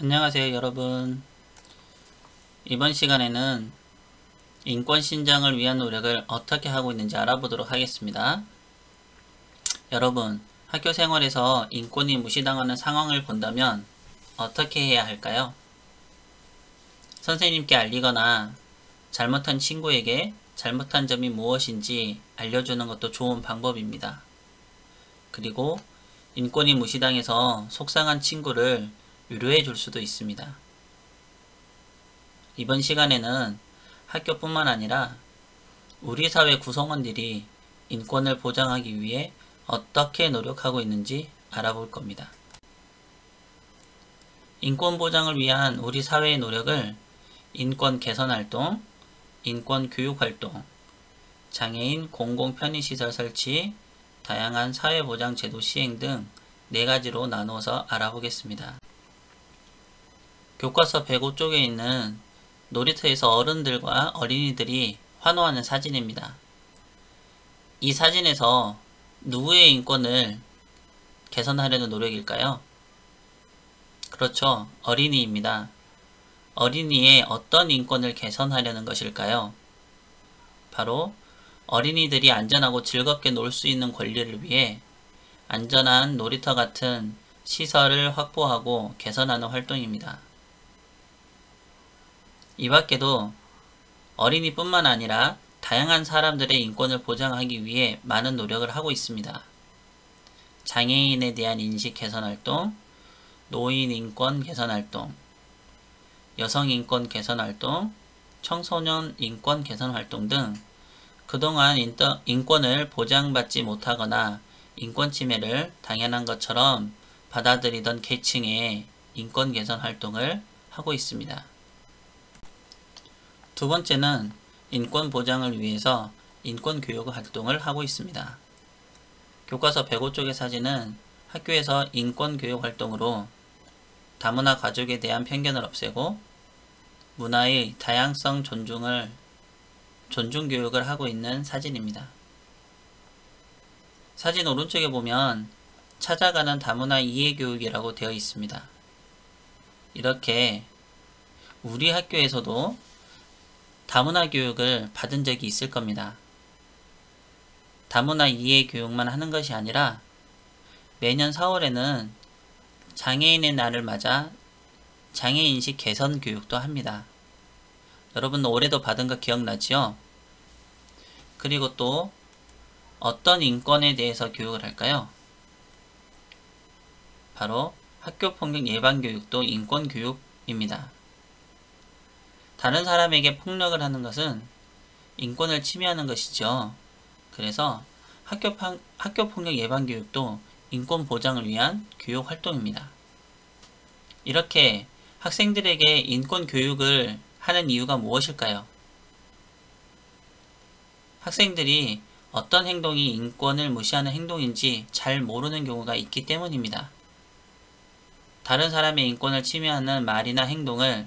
안녕하세요 여러분. 이번 시간에는 인권 신장을 위한 노력을 어떻게 하고 있는지 알아보도록 하겠습니다. 여러분, 학교 생활에서 인권이 무시당하는 상황을 본다면 어떻게 해야 할까요? 선생님께 알리거나 잘못한 친구에게 잘못한 점이 무엇인지 알려주는 것도 좋은 방법입니다. 그리고 인권이 무시당해서 속상한 친구를 위로해 줄 수도 있습니다. 이번 시간에는 학교뿐만 아니라 우리 사회 구성원들이 인권을 보장하기 위해 어떻게 노력하고 있는지 알아볼 겁니다. 인권 보장을 위한 우리 사회의 노력을 인권 개선 활동, 인권 교육 활동, 장애인 공공 편의시설 설치, 다양한 사회보장 제도 시행 등 4가지로 나누어서 알아보겠습니다. 교과서 105쪽에 있는 놀이터에서 어른들과 어린이들이 환호하는 사진입니다. 이 사진에서 누구의 인권을 개선하려는 노력일까요? 그렇죠. 어린이입니다. 어린이의 어떤 인권을 개선하려는 것일까요? 바로 어린이들이 안전하고 즐겁게 놀 수 있는 권리를 위해 안전한 놀이터 같은 시설을 확보하고 개선하는 활동입니다. 이 밖에도 어린이뿐만 아니라 다양한 사람들의 인권을 보장하기 위해 많은 노력을 하고 있습니다. 장애인에 대한 인식 개선 활동, 노인 인권 개선 활동, 여성 인권 개선 활동, 청소년 인권 개선 활동 등 그동안 인권을 보장받지 못하거나 인권 침해를 당연한 것처럼 받아들이던 계층의 인권 개선 활동을 하고 있습니다. 두 번째는 인권 보장을 위해서 인권 교육 활동을 하고 있습니다. 교과서 105쪽의 사진은 학교에서 인권 교육 활동으로 다문화 가족에 대한 편견을 없애고 문화의 다양성 존중 교육을 하고 있는 사진입니다. 사진 오른쪽에 보면 찾아가는 다문화 이해 교육이라고 되어 있습니다. 이렇게 우리 학교에서도 다문화 교육을 받은 적이 있을 겁니다. 다문화 이해 교육만 하는 것이 아니라 매년 4월에는 장애인의 날을 맞아 장애인식 개선 교육도 합니다. 여러분 올해도 받은 거 기억나지요? 그리고 또 어떤 인권에 대해서 교육을 할까요? 바로 학교폭력 예방교육도 인권교육입니다. 다른 사람에게 폭력을 하는 것은 인권을 침해하는 것이죠. 그래서 학교폭력 예방교육도 인권 보장을 위한 교육 활동입니다. 이렇게 학생들에게 인권 교육을 하는 이유가 무엇일까요? 학생들이 어떤 행동이 인권을 무시하는 행동인지 잘 모르는 경우가 있기 때문입니다. 다른 사람의 인권을 침해하는 말이나 행동을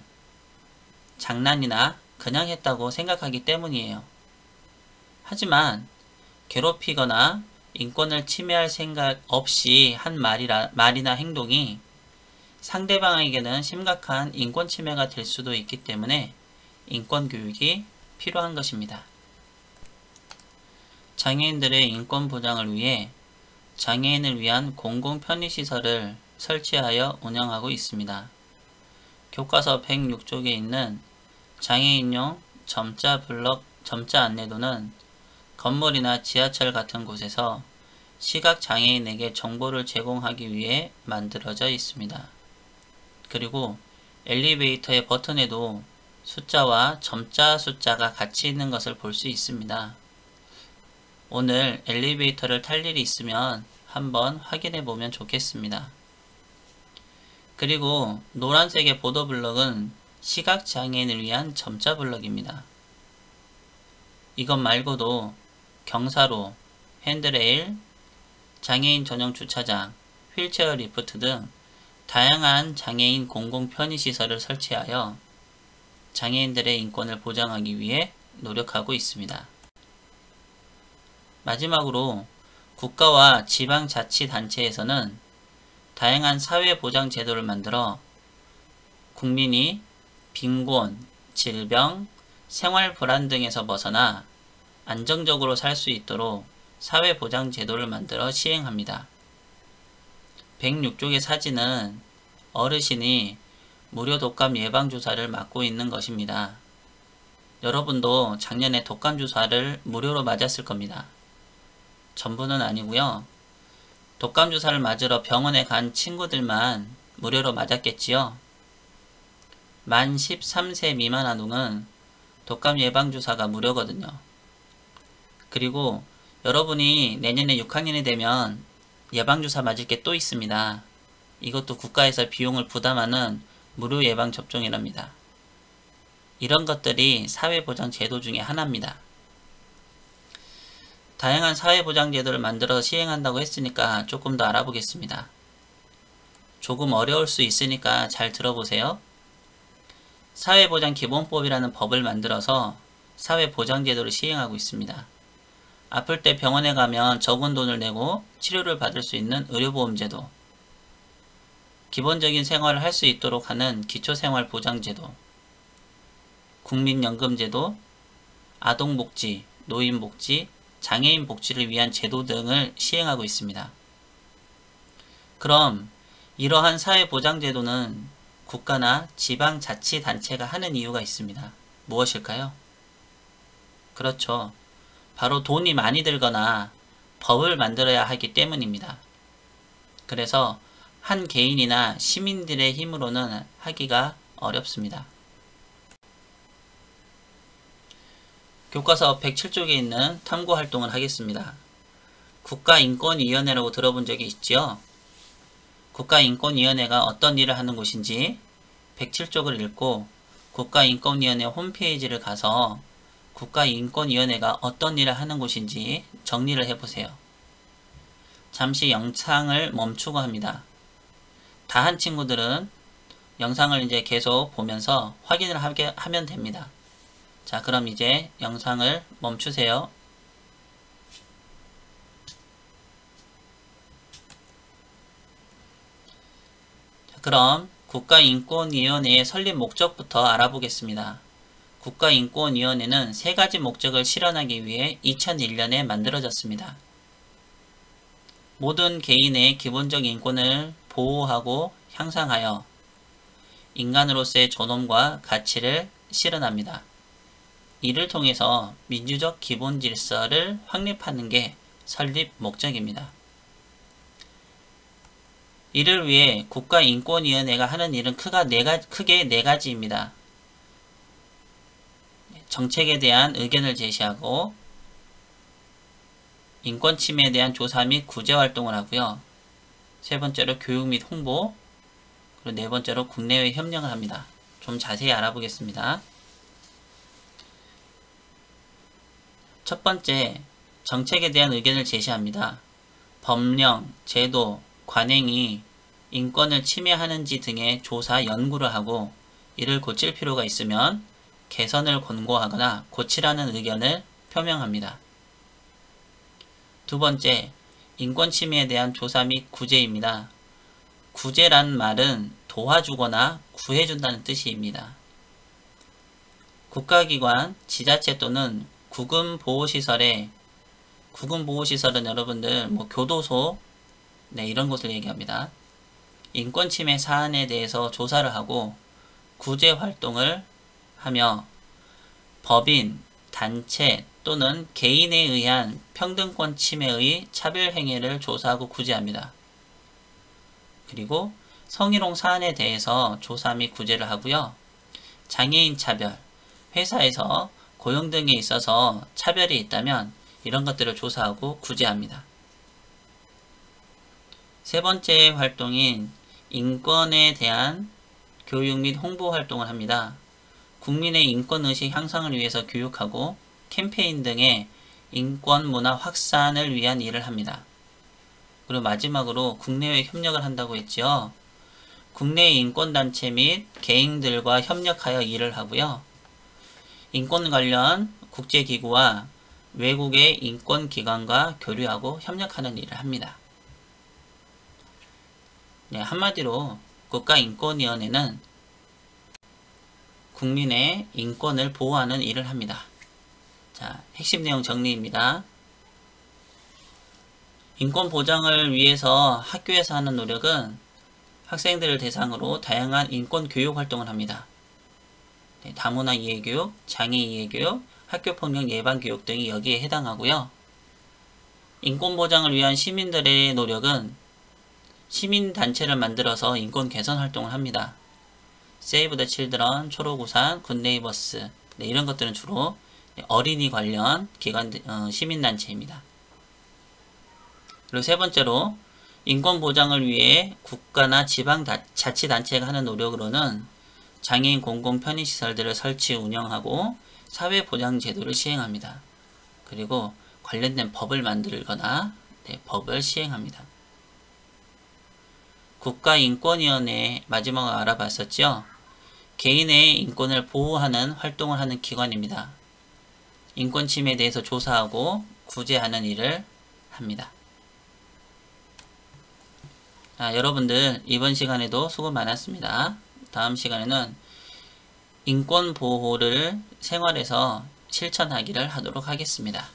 장난이나 그냥 했다고 생각하기 때문이에요. 하지만 괴롭히거나 인권을 침해할 생각 없이 한 말이나 행동이 상대방에게는 심각한 인권 침해가 될 수도 있기 때문에 인권 교육이 필요한 것입니다. 장애인들의 인권 보장을 위해 장애인을 위한 공공 편의시설을 설치하여 운영하고 있습니다. 교과서 106쪽에 있는 장애인용 점자 안내도는 건물이나 지하철 같은 곳에서 시각장애인에게 정보를 제공하기 위해 만들어져 있습니다. 그리고 엘리베이터의 버튼에도 숫자와 점자 숫자가 같이 있는 것을 볼 수 있습니다. 오늘 엘리베이터를 탈 일이 있으면 한번 확인해 보면 좋겠습니다. 그리고 노란색의 보도블럭은 시각장애인을 위한 점자 블럭입니다. 이것 말고도 경사로, 핸드레일, 장애인 전용 주차장, 휠체어 리프트 등 다양한 장애인 공공 편의시설을 설치하여 장애인들의 인권을 보장하기 위해 노력하고 있습니다. 마지막으로 국가와 지방자치단체에서는 다양한 사회보장 제도를 만들어 국민이 빈곤, 질병, 생활 불안 등에서 벗어나 안정적으로 살 수 있도록 사회보장제도를 만들어 시행합니다. 106쪽의 사진은 어르신이 무료 독감 예방주사를 맞고 있는 것입니다. 여러분도 작년에 독감 주사를 무료로 맞았을 겁니다. 전부는 아니고요. 독감 주사를 맞으러 병원에 간 친구들만 무료로 맞았겠지요. 만 13세 미만 아동은 독감 예방주사가 무료거든요. 그리고 여러분이 내년에 6학년이 되면 예방주사 맞을 게 또 있습니다. 이것도 국가에서 비용을 부담하는 무료 예방접종이랍니다. 이런 것들이 사회보장 제도 중에 하나입니다. 다양한 사회보장제도를 만들어 시행한다고 했으니까 조금 더 알아보겠습니다. 조금 어려울 수 있으니까 잘 들어보세요. 사회보장기본법이라는 법을 만들어서 사회보장제도를 시행하고 있습니다. 아플 때 병원에 가면 적은 돈을 내고 치료를 받을 수 있는 의료보험제도, 기본적인 생활을 할 수 있도록 하는 기초생활보장제도, 국민연금제도, 아동복지, 노인복지, 장애인복지를 위한 제도 등을 시행하고 있습니다. 그럼 이러한 사회보장제도는 국가나 지방자치단체가 하는 이유가 있습니다. 무엇일까요? 그렇죠. 바로 돈이 많이 들거나 법을 만들어야 하기 때문입니다. 그래서 한 개인이나 시민들의 힘으로는 하기가 어렵습니다. 교과서 107쪽에 있는 탐구활동을 하겠습니다. 국가인권위원회라고 들어본 적이 있지요? 국가인권위원회가 어떤 일을 하는 곳인지 107쪽을 읽고 국가인권위원회 홈페이지를 가서 국가인권위원회가 어떤 일을 하는 곳인지 정리를 해보세요. 잠시 영상을 멈추고 합니다. 다 한 친구들은 영상을 이제 계속 보면서 확인을 하면 됩니다. 자, 그럼 이제 영상을 멈추세요. 자, 그럼 국가인권위원회의 설립 목적부터 알아보겠습니다. 국가인권위원회는 세 가지 목적을 실현하기 위해 2001년에 만들어졌습니다. 모든 개인의 기본적 인권을 보호하고 향상하여 인간으로서의 존엄과 가치를 실현합니다. 이를 통해서 민주적 기본 질서를 확립하는 게 설립 목적입니다. 이를 위해 국가인권위원회가 하는 일은 크게 네 가지입니다. 정책에 대한 의견을 제시하고 인권 침해에 대한 조사 및 구제 활동을 하고요. 세 번째로 교육 및 홍보, 그리고 네 번째로 국내외 협력을 합니다. 좀 자세히 알아보겠습니다. 첫 번째, 정책에 대한 의견을 제시합니다. 법령, 제도, 관행이 인권을 침해하는지 등의 조사, 연구를 하고 이를 고칠 필요가 있으면 개선을 권고하거나 고치라는 의견을 표명합니다. 두 번째, 인권 침해에 대한 조사 및 구제입니다. 구제란 말은 도와주거나 구해준다는 뜻입니다. 국가기관, 지자체 또는 구금보호시설은 여러분들 교도소, 이런 곳을 얘기합니다. 인권 침해 사안에 대해서 조사를 하고 구제 활동을 하며 법인, 단체 또는 개인에 의한 평등권 침해의 차별 행위를 조사하고 구제합니다. 그리고 성희롱 사안에 대해서 조사 및 구제를 하고요. 장애인 차별, 회사에서 고용 등에 있어서 차별이 있다면 이런 것들을 조사하고 구제합니다. 세 번째 활동인 인권에 대한 교육 및 홍보 활동을 합니다. 국민의 인권의식 향상을 위해서 교육하고 캠페인 등의 인권 문화 확산을 위한 일을 합니다. 그리고 마지막으로 국내외 협력을 한다고 했죠. 국내 인권단체 및 개인들과 협력하여 일을 하고요. 인권 관련 국제기구와 외국의 인권기관과 교류하고 협력하는 일을 합니다. 한마디로 국가인권위원회는 국민의 인권을 보호하는 일을 합니다. 자, 핵심 내용 정리입니다. 인권 보장을 위해서 학교에서 하는 노력은 학생들을 대상으로 다양한 인권 교육 활동을 합니다. 다문화 이해교육, 장애 이해교육, 학교폭력 예방교육 등이 여기에 해당하고요. 인권 보장을 위한 시민들의 노력은 시민단체를 만들어서 인권 개선 활동을 합니다. 세이브 더 칠드런, 초록우산, 굿네이버스 이런 것들은 주로 어린이 관련 기관 시민단체입니다. 그리고 세 번째로 인권 보장을 위해 국가나 지방자치단체가 하는 노력으로는 장애인 공공 편의시설들을 설치 운영하고 사회보장제도를 시행합니다. 그리고 관련된 법을 만들거나 법을 시행합니다. 국가인권위원회 마지막으로 알아봤었죠. 개인의 인권을 보호하는 활동을 하는 기관입니다. 인권 침해에 대해서 조사하고 구제하는 일을 합니다. 자, 여러분들 이번 시간에도 수고 많았습니다. 다음 시간에는 인권 보호를 생활에서 실천하기를 하도록 하겠습니다.